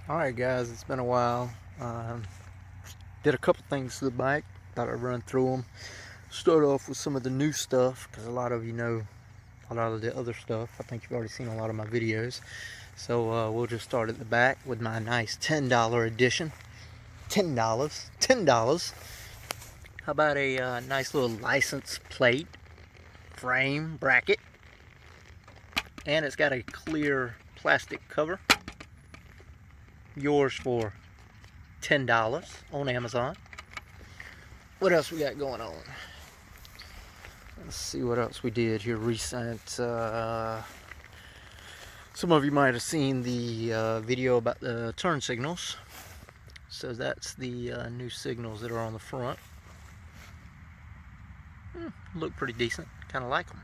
Alright guys, it's been a while. Did a couple things to the bike. Thought I'd run through them. Start off with some of the new stuff, because a lot of you know a lot of the other stuff. I think you've already seen a lot of my videos. So we'll just start at the back with my nice $10 edition. $10. How about a nice little license plate, frame, bracket. And it's got a clear plastic cover. Yours for $10 on Amazon. What else we got going on? Let's see what else we did here recent. Some of you might have seen the video about the turn signals. So that's the new signals that are on the front. Look pretty decent. Kind of like them.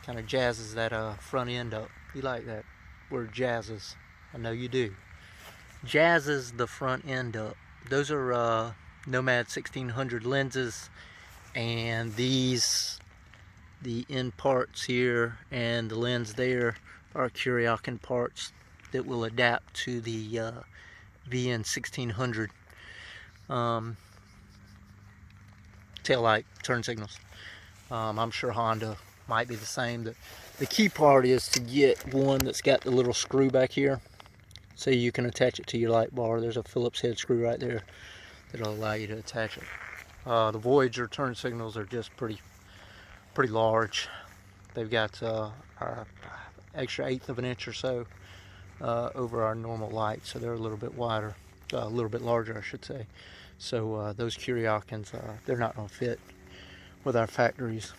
Kind of jazzes that front end up. You like that word, jazzes? I know you do. Jazzes the front end up. Those are Nomad 1600 lenses, and these, the end parts here and the lens there, are Kawasaki parts that will adapt to the VN1700 tail light turn signals. I'm sure Honda might be the same. The key part is to get one that's got the little screw back here, so you can attach it to your light bar. There's a Phillips head screw right there that'll allow you to attach it. The Voyager turn signals are just pretty large. They've got extra 1/8 of an inch or so over our normal light, so they're a little bit wider, a little bit larger, I should say. So those Kawasakis, they're not going to fit with our factories.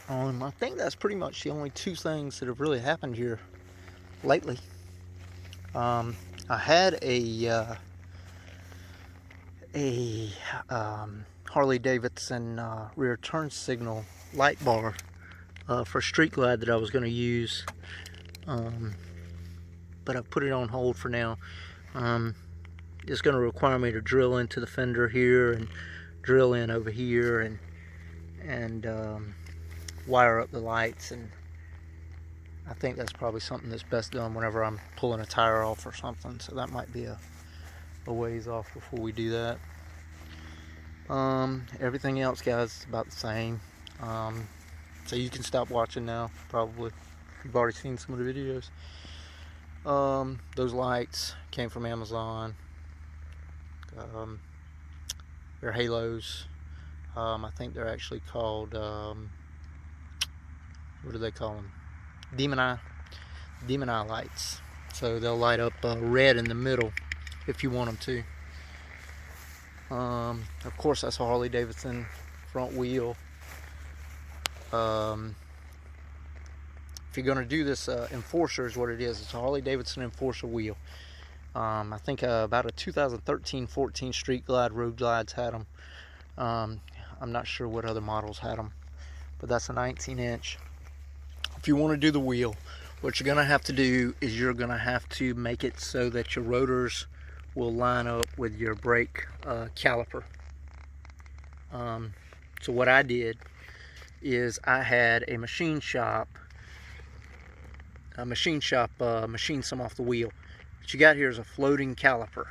I think that's pretty much the only two things that have really happened here lately. I had a Harley Davidson rear turn signal light bar for Street Glide that I was going to use, but I've put it on hold for now. It's going to require me to drill into the fender here and drill in over here and wire up the lights, and I think that's probably something that's best done whenever I'm pulling a tire off or something, so that might be a ways off before we do that. Everything else, guys, is about the same. So you can stop watching now, probably. You've already seen some of the videos. Those lights came from Amazon. They're halos. I think they're actually called, what do they call them? Demon eye lights. So they'll light up red in the middle if you want them to. Of course, that's a Harley Davidson front wheel. If you're going to do this, Enforcer is what it is. It's a Harley Davidson Enforcer wheel. I think about a 2013-14 Street Glide, Road Glides had them. I'm not sure what other models had them, but that's a 19-inch. If you want to do the wheel, what you're going to have to do is you're going to have to make it so that your rotors will line up with your brake caliper. So what I did is I had a machine shop machine some off the wheel. What you got here is a floating caliper.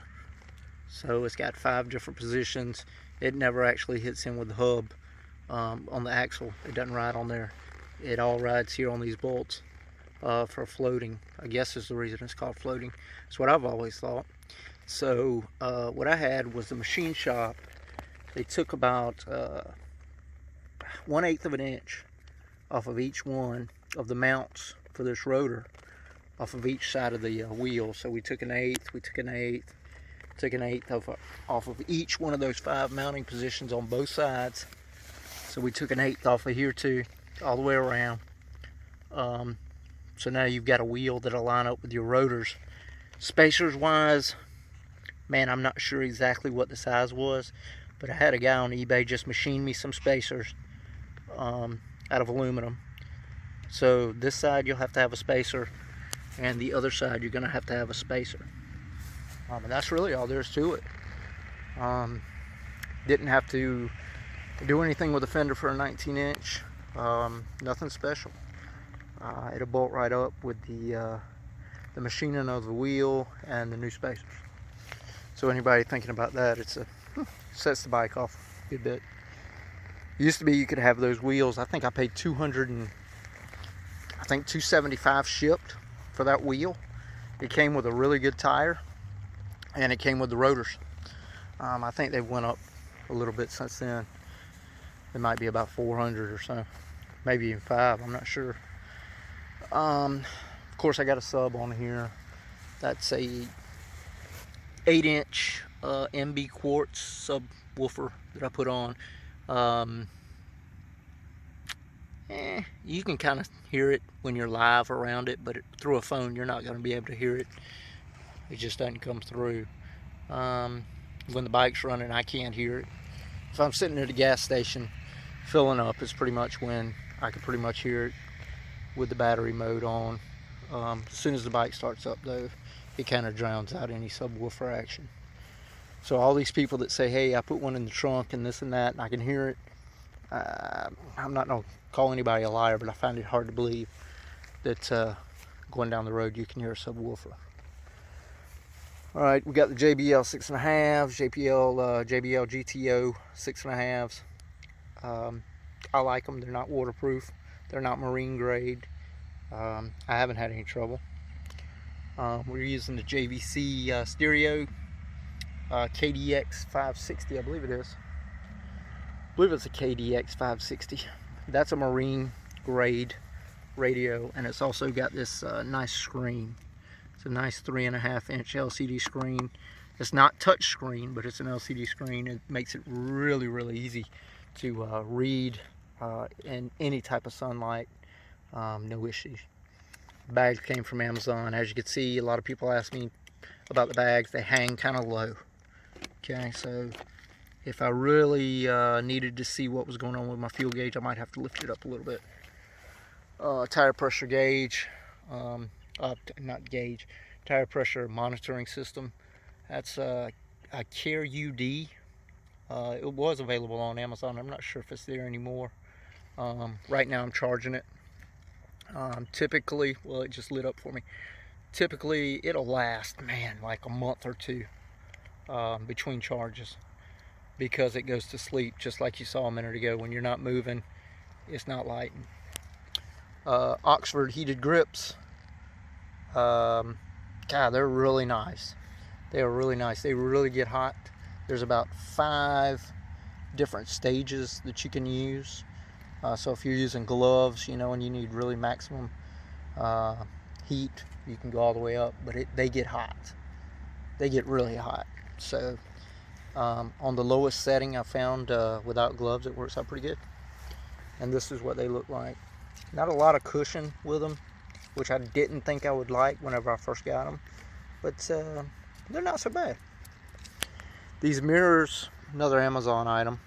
So it's got 5 different positions. It never actually hits in with the hub on the axle. It doesn't ride on there. It all rides here on these bolts for floating. I guess is the reason it's called floating. That's what I've always thought. So what I had was the machine shop. They took about 1/8 of an inch off of each one of the mounts for this rotor, off of each side of the wheel. So we took an 1/8, we took an 1/8, took an 1/8 off of each one of those 5 mounting positions on both sides. So we took an 1/8 off of here too, all the way around. So now you've got a wheel that'll line up with your rotors. Spacers wise, man, I'm not sure exactly what the size was, but I had a guy on eBay just machine me some spacers out of aluminum. So this side you'll have to have a spacer, and the other side you're going to have to have a spacer. And that's really all there is to it. Didn't have to do anything with the fender for a 19-inch. Nothing special. It'll bolt right up with the the machining of the wheel, and the new spacers. So anybody thinking about that, sets the bike off a good bit. It used to be you could have those wheels. I think I paid $275 shipped for that wheel. It came with a really good tire, and it came with the rotors. I think they've went up a little bit since then. It might be about 400 or so, maybe even 5. I'm not sure. Of course, I got a sub on here. That's a 8-inch MB quartz subwoofer that I put on. You can kind of hear it when you're live around it, but through a phone you're not going to be able to hear it. It just doesn't come through. When the bike's running, I can't hear it. If I'm sitting at a gas station filling up, it's pretty much when I can pretty much hear it with the battery mode on. As soon as the bike starts up though, it kind of drowns out any subwoofer action. So all these people that say, hey, I put one in the trunk and this and that and I can hear it, I'm not going to call anybody a liar, but I find it hard to believe that going down the road you can hear a subwoofer. Alright, we got the JBL 6.5s, JBL GTO 6.5s. I like them. They're not waterproof. They're not marine grade. I haven't had any trouble. We're using the JVC stereo KDX 560, I believe it is. I believe it's a KDX 560. That's a marine grade radio, and it's also got this nice screen. It's a nice 3.5-inch LCD screen. It's not touch screen, but it's an LCD screen. It makes it really, really easy to read in any type of sunlight. No issues. The bags came from Amazon. As you can see, a lot of people ask me about the bags. They hang kind of low. Okay, so if I really needed to see what was going on with my fuel gauge, I might have to lift it up a little bit. Tire pressure gauge, not gauge, tire pressure monitoring system. That's a Care UD. It was available on Amazon. I'm not sure if it's there anymore. Right now I'm charging it. Typically, well, it just lit up for me. Typically it'll last, man, like a month or two between charges, because it goes to sleep just like you saw a minute ago. When you're not moving, it's not lighting. Oxford heated grips, God, they're really nice. They are really nice. They really get hot. There's about 5 different stages that you can use. So if you're using gloves, you know, and you need really maximum heat, you can go all the way up, but they get hot. They get really hot. So on the lowest setting I found, without gloves, it works out pretty good. And this is what they look like. Not a lot of cushion with them, which I didn't think I would like whenever I first got them, but they're not so bad. These mirrors, another Amazon item.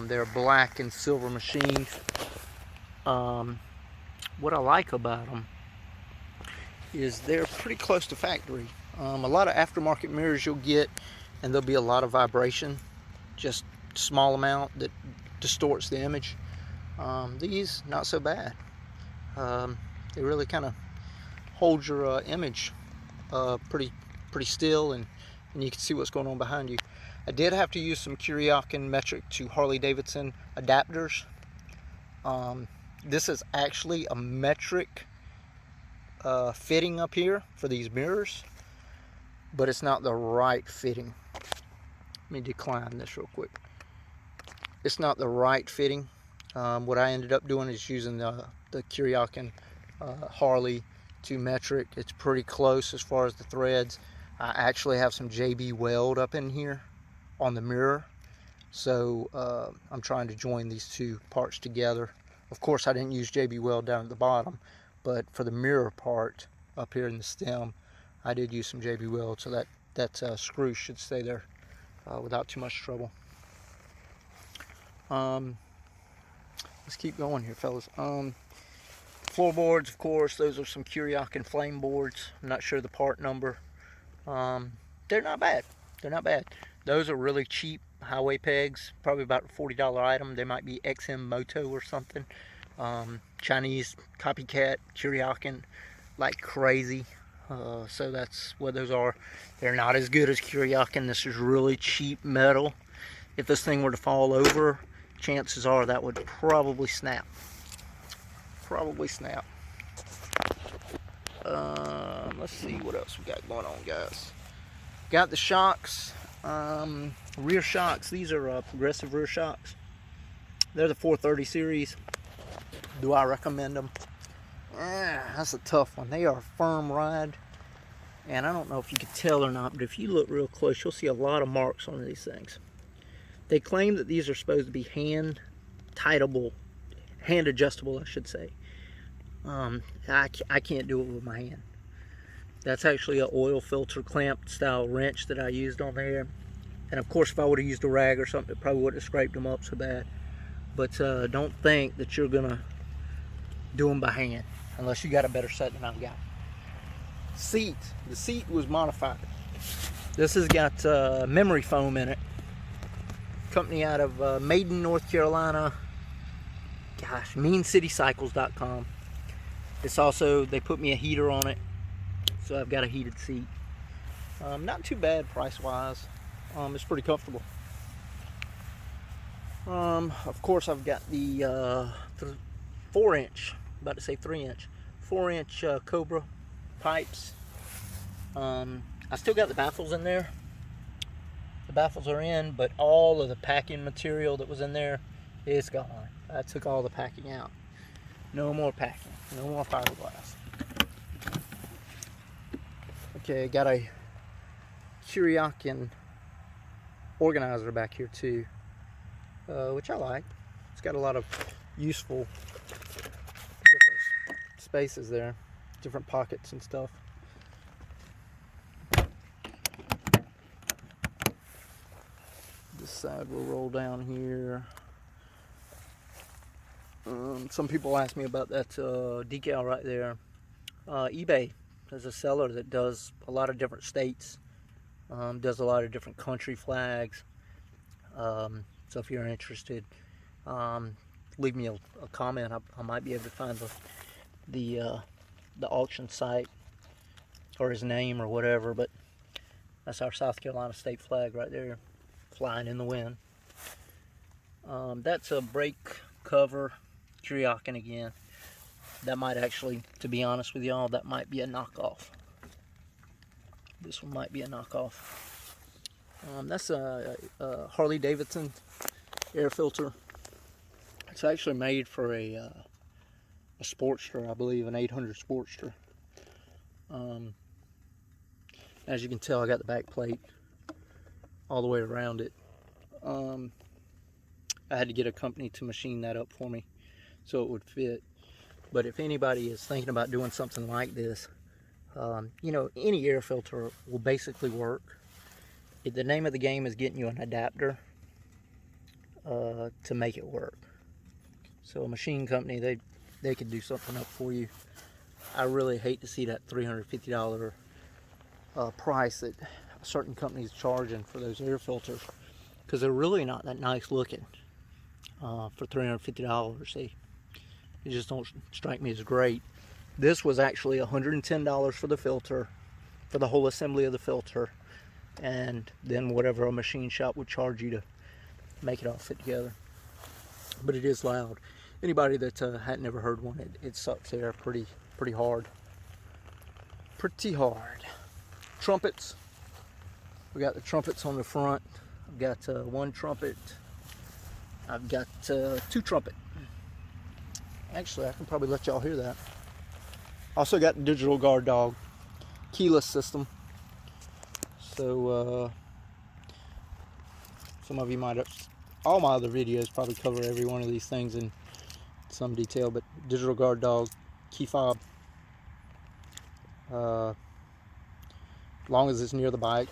They're black and silver machined. What I like about them is they're pretty close to factory. A lot of aftermarket mirrors you'll get, and there'll be a lot of vibration, just small amount that distorts the image. These, not so bad. They really kind of hold your image pretty still, and you can see what's going on behind you. I did have to use some Kawasaki metric to Harley Davidson adapters. This is actually a metric fitting up here for these mirrors, but it's not the right fitting. Let me decline this real quick. It's not the right fitting. What I ended up doing is using the Kawasaki Harley to metric. It's pretty close as far as the threads. I actually have some JB weld up in here on the mirror, so I'm trying to join these two parts together. Of course, I didn't use JB weld down at the bottom, but for the mirror part up here in the stem, I did use some JB weld, so that screw should stay there without too much trouble. Let's keep going here, fellas. Floorboards, of course, those are some Kawasaki flame boards. I'm not sure the part number. They're not bad. They're not bad. Those are really cheap highway pegs, probably about a $40 item. They might be XM Moto or something. Chinese copycat Kawasaki like crazy. So that's what those are. They're not as good as Kuryakin. This is really cheap metal. If this thing were to fall over, chances are that would probably snap. Probably snap. Let's see what else we got going on, guys. Got the shocks, rear shocks. These are progressive rear shocks. They're the 430 series. Do I recommend them? That's a tough one. They are a firm ride, and I don't know if you can tell or not, but if you look real close, you'll see a lot of marks on these things. They claim that these are supposed to be hand adjustable, I should say. I can't do it with my hand. That's actually an oil filter clamp style wrench that I used on there. And of course, if I would have used a rag or something, it probably wouldn't have scraped them up so bad. But don't think that you're gonna do them by hand unless you got a better set than I've got. Seat. The seat was modified. This has got memory foam in it. Company out of Maiden, North Carolina. Gosh, MEtricoil.com. It's also, they put me a heater on it, so I've got a heated seat. Not too bad price-wise. It's pretty comfortable. Of course, I've got the 4-inch, about to say 3-inch, 4-inch Cobra pipes. I still got the baffles in there. The baffles are in, but all of the packing material that was in there is gone. I took all the packing out. No more packing. No more fiberglass. Okay, got a Kuryakin organizer back here too, which I like. It's got a lot of useful different spaces there, different pockets and stuff. This side will roll down here. Some people ask me about that decal right there. eBay is a seller that does a lot of different states, does a lot of different country flags. So if you're interested, leave me a comment. I might be able to find the auction site or his name or whatever. But that's our South Carolina state flag right there, flying in the wind. That's a brake cover. Kuryakin again. That might actually, to be honest with y'all, that might be a knockoff. This one might be a knockoff. That's a Harley Davidson air filter. It's actually made for a Sportster, I believe, an 800 Sportster. As you can tell, I got the back plate all the way around it. I had to get a company to machine that up for me so it would fit. But if anybody is thinking about doing something like this, you know, any air filter will basically work. The name of the game is getting you an adapter to make it work. So a machine company, they could do something up for you. I really hate to see that $350 price that certain companies charging for those air filters, because they're really not that nice looking for $350. They just don't strike me as great. This was actually $110 for the filter, for the whole assembly of the filter, and then whatever a machine shop would charge you to make it all fit together. But it is loud. Anybody that hadn't ever heard one, it sucks air pretty hard. Pretty hard. Trumpets. We got the trumpets on the front. I've got one trumpet. I've got two trumpet. Actually, I can probably let y'all hear that. Also got the digital guard dog, keyless system. So some of you might have, all my other videos probably cover every one of these things in some detail, but digital guard dog, key fob. As long as it's near the bike,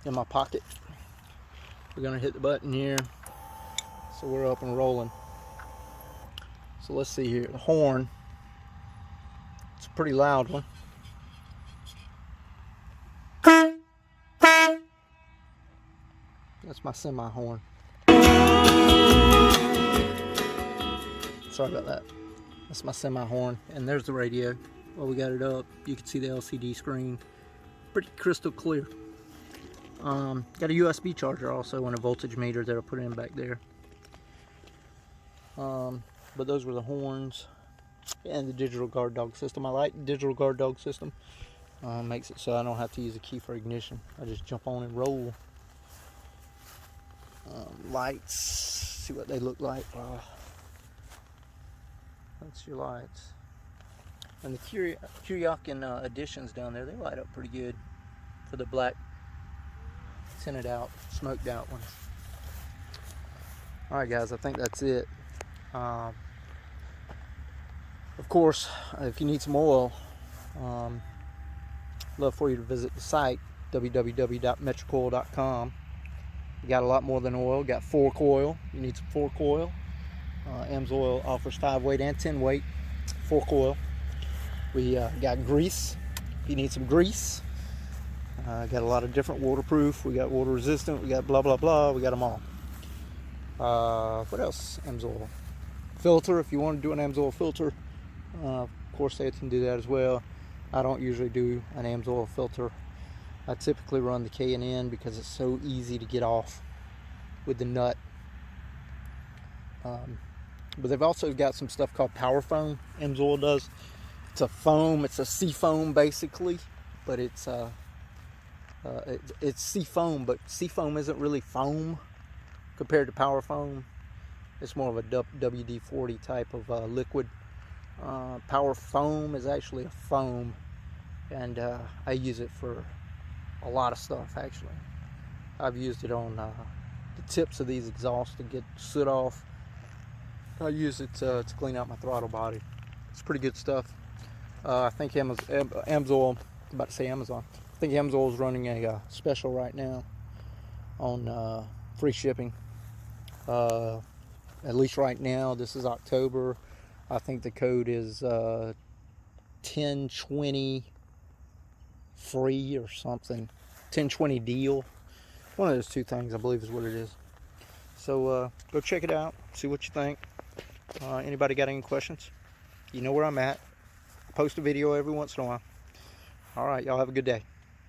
in my pocket. We're gonna hit the button here, so we're up and rolling. So let's see here, the horn. It's a pretty loud one. That's my semi-horn. Sorry about that. That's my semi-horn. And there's the radio. while we got it up. You can see the LCD screen, pretty crystal clear. Got a USB charger also and a voltage meter that I'll put in back there. But those were the horns and the digital guard dog system. I like the digital guard dog system. Makes it so I don't have to use a key for ignition. I just jump on and roll. Lights, see what they look like. That's your lights. And the Kawasaki editions down there, they light up pretty good for the black tinted out, smoked out ones. Alright guys, I think that's it. Of course, if you need some oil, love for you to visit the site, www.MEtricoil.com. You got a lot more than oil. Got fork oil. You need some fork oil. AMSOIL offers 5 weight and 10 weight fork oil. We got grease. If you need some grease, got a lot of different waterproof. We got water resistant. We got blah blah blah. We got them all. What else? AMSOIL filter. If you want to do an AMSOIL filter, of course they can do that as well. I don't usually do an AMSOIL filter. I typically run the K&N because it's so easy to get off with the nut. But they've also got some stuff called power foam. AMSOIL does. It's a foam. It's a sea foam basically, but it's sea foam. But sea foam isn't really foam compared to power foam. It's more of a WD-40 type of liquid. Power foam is actually a foam, and I use it for a lot of stuff. Actually, I've used it on the tips of these exhausts to get soot off. I use it to clean out my throttle body. It's pretty good stuff. I think AMSOIL, about to say Amazon. I think AMSOIL is running a special right now on free shipping. At least right now, this is October. I think the code is 1020 free or something. 1020 deal. One of those two things, I believe, is what it is. So go check it out. See what you think. Anybody got any questions? You know where I'm at. I post a video every once in a while. All right, y'all have a good day.